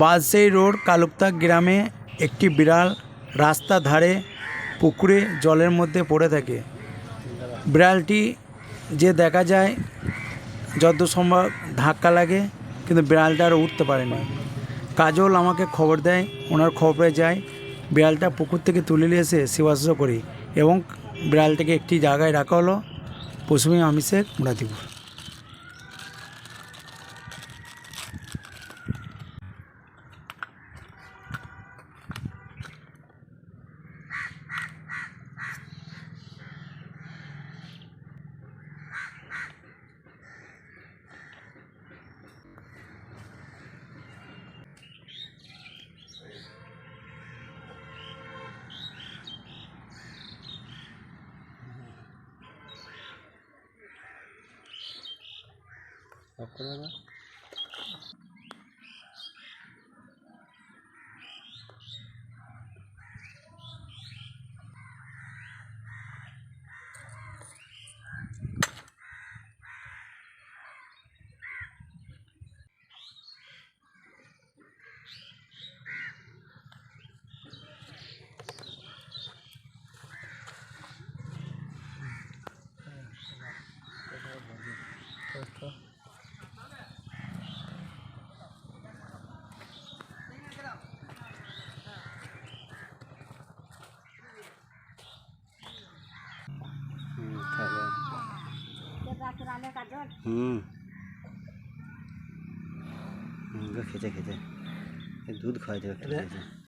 বাজশাহী road কালুকতা গ্রামে একটি বিড়াল রাস্তার ধারে পুকুরে জলের মধ্যে পড়ে থাকে। বিড়ালটি যে দেখা যায় যতদূর সম্ভব ধাক্কা লাগে, কিন্তু বিড়ালটা আর উঠতে পারে না। কাজল আমাকে খবর দেয়, ওনার খবরে যায়, বিড়ালটা পুকুর থেকে তুলে নিয়ে এসে সেবা শুশ্রূষা করি এবং বিড়ালটাকে একটি জায়গায় রাখা হলো পশ্চিমী আমিষের মুরাদিপুর। খেতে খেতে দুধ খাওয়াই দেবে।